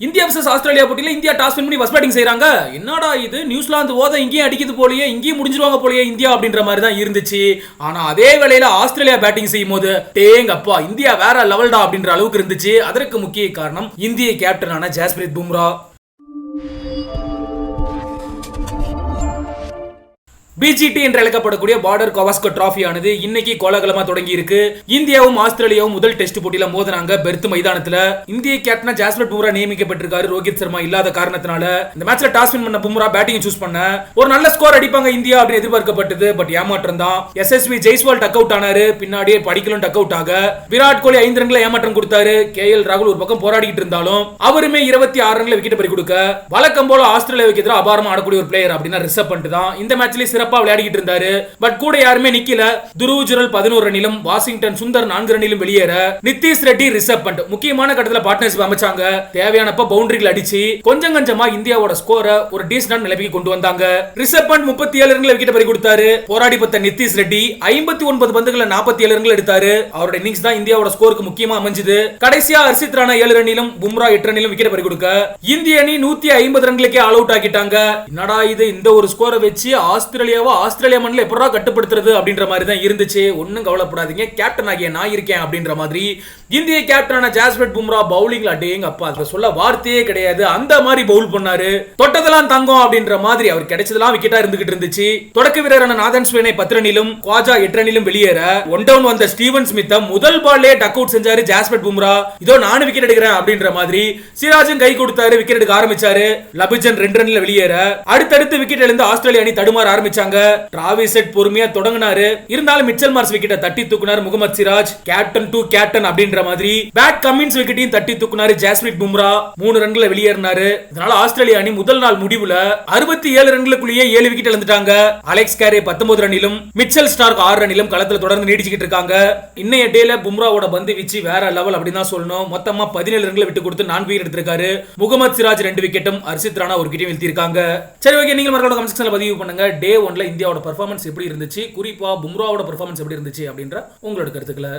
India vs Australia போட்டியில India toss win பண்ணி first batting செய்றாங்க. என்னடா இது நியூசிலாந்து ஓத இங்கேயும் அடிக்குது போலயே, இங்கேயும் முடிஞ்சிருவாங்க போலயே இந்தியா அப்படின்ற மாதிரி தான் இருந்துச்சு. ஆனா அதே வேளையில ஆஸ்திரேலியா பேட்டிங் செய்யும் போது டேங்கப்பா இந்தியா வேற லெவல்டா அப்படின்ற அளவுக்கு இருந்துச்சு. அதற்கு முக்கிய காரணம் இந்திய கேப்டனான ஜஸ்பிரீத் பும்ரா. பிஜிடி என்று அழைக்கப்படக்கூடிய பார்டர் கவாஸ்கர் டிராபி ஆனது இன்னைக்கு கோலாகலமா தொடங்கி இருக்கு. இந்தியாவும் ஆஸ்திரேலியாவும் முதல் டெஸ்ட் போட்டியில மோதினாங்க பெர்த் மைதானத்துல. இந்திய கேப்டனா ஜஸ்பிரீத் பும்ரா நியமிக்கப்பட்டிருக்காரு ரோஹித் சர்மா இல்லாத காரணத்தினால. இந்த மேட்ச்ல டாஸ் வின் பண்ண பும்ரா பேட்டிங் சூஸ் பண்ண ஒரு நல்ல ஸ்கோர் அடிப்பாங்க இந்தியா அப்படின்னு எதிர்பார்க்கப்பட்டது. பட் ஏமாற்றம் தான். எஸ்எஸ்வி ஜெய்ஸ்வால் டக் அவுட் ஆனாரு. பின்னாடியே படிக்கலும் டக் அவுட் ஆக விராட் கோலி 5 ரன்களை ஏமாற்றம் கொடுத்தாரு. கேஎல் ராகுல் ஒரு பக்கம் போராடிட்டு இருந்தாலும் அவருமே 26 ரன்களை விக்கெட் பறி கொடுக்க வழக்கம் போல ஆஸ்திரேலியாவுக்கு எதிராக அபாரமா ஆடக்கூடிய ஒரு பிளேயர் அப்படின்னா ரிஷப் பண்ட் தான். இந்த மேட்ச்ல சிறப்பா விளையாடிட்டு இருந்தாரு. பட் கூட யாருமே நிக்கல. துருவ் ஜுரல் 11 ரன்னிலும் வாஷிங்டன் சுந்தர் 4 ரன்னிலும் வெளியேற நிதிஷ் ரெட்டி ரிஷப் பண்ட் முக்கியமான கட்டத்துல பார்ட்னர்ஷிப் அமைச்சாங்க. தேவையானப்ப பவுண்டரிகள் அடிச்சு கொஞ்சம் கொஞ்சமா இந்தியாவோட ஸ்கோரை ஒரு டீசன்ட் நிலைமைக்கு கொண்டு வந்தாங்க. ரிஷப் பண்ட் 37 ரன்களை விக்கெட் பறி கொடுத்தாரு. போராடி பார்த்த நிதிஷ் ரெட்டி 59 பந்துகளை 47 ரன்கள் எடுத்தாரு. அவரோட இன்னிங்ஸ் தான் இந்தியாவோட ஸ்கோருக்கு முக்கியமா அமைஞ்சது. கடைசியா ஹர்ஷித் ராணா 7 ரன்னிலும் பும்ரா 8 ரன்னிலும் விக்கெட் பறி கொடுக்க இந்திய அணி 150 ரன்களுக்கே ஆல் அவுட் ஆக்கிட்டாங்க. என்னடா இது இந்த ஒரு ஸ்கோரை வச்சு ஆஸ்திரேலியா மண்ணில் எப்படா கட்டுப்படுத்துறது அப்படின்ற மாதிரி தான் இருந்துச்சு. ஒன்னும் கவலைப்படாதீங்க, கேப்டன் ஆகிய நான் இருக்கேன் அப்படின்ற மாதிரி இந்திய கேப்டனான ஜஸ்பிரீத் பும்ரா பவுலிங்ல அடேங்க அப்பா அதை சொல்ல வார்த்தையே கிடையாது. அந்த மாதிரி பவுல் பண்ணாரு. தொட்டதெல்லாம் தங்கம் அப்படின்ற மாதிரி அவர் கிடைச்சதெல்லாம் விக்கெட்டா இருந்துகிட்டு இருந்துச்சு. தொடக்க வீரரான நாதன் ஸ்வேனை 10 ரன்னிலும் குவாஜா 8 ரன்னிலும் வெளியேற ஒன் டவுன் வந்த ஸ்டீவன் ஸ்மித் முதல் பால்லே டக் அவுட் செஞ்சாரு ஜஸ்பிரீத் பும்ரா. இதோ நானும் விக்கெட் எடுக்கிறேன் அப்படின்ற மாதிரி சிராஜும் கை கொடுத்தாரு. விக்கெட் எடுக்க ஆரம்பிச்சாரு. லபிஜன் 2 ரன்ல வெளியேற அடுத்தடுத்து விக்கெட் எழுந்து ஆஸ்திரேலியா அணி தடுமாற ஆரம்பிச்சாங்க. டிராவிஸ் ஹெட் பொறுமையா தொடங்கினாரு. இருந்தாலும் மிச்சல் மார்ஸ் விக்கெட்டை தட்டி தூக்குனார் Mohammed Siraj. Captain to captain அப்படின்ற மாதிரி பேட் கமின்ஸ் விக்கெட்டையும் தட்டி தூக்குனாரு ஜஸ்பிரீத் பும்ரா. 3 ரன்களை வெளியேறினாரு. இதனால ஆஸ்திரேலியா அணி முதல் நாள் முடிவுல 67 ரன்களுக்குள்ளேயே 7 விக்கெட் இழந்துட்டாங்க. அலெக்ஸ் கேரே 19 ரன்னிலும் மிச்சல் ஸ்டார்க் 6 ரன்னிலும் களத்துல தொடர்ந்து நீடிச்சிட்டு இருக்காங்க. இன்னைய டேல பும்ராவோட பந்து வீச்சு வேற லெவல் அப்படின்னு தான் சொல்லணும். மொத்தமா 17 ரன்களை விட்டு கொடுத்து 4 விக்கெட் எடுத்திருக்காரு. முகமது சிராஜ் 2 விக்கெட்டும் ஹர்ஷித் ராணா 1 விக்கெட்டையும் வீழ்த்தி இருக்காங்க. சரி ஓகே, நீங்க மறக்காம கமெண்ட் செக்ஷன்ல பதிவு பண்ணுங்க. டே 1ல இந்தியாவோட பெர்ஃபார்மன்ஸ் எப்படி இருந்துச்சு, குறிப்பா பும்ராவோட பெர்ஃபார்மன்ஸ் எப்படி இருந்துச்சு அப்படின்ற உங்களோட கருத்துக்களை.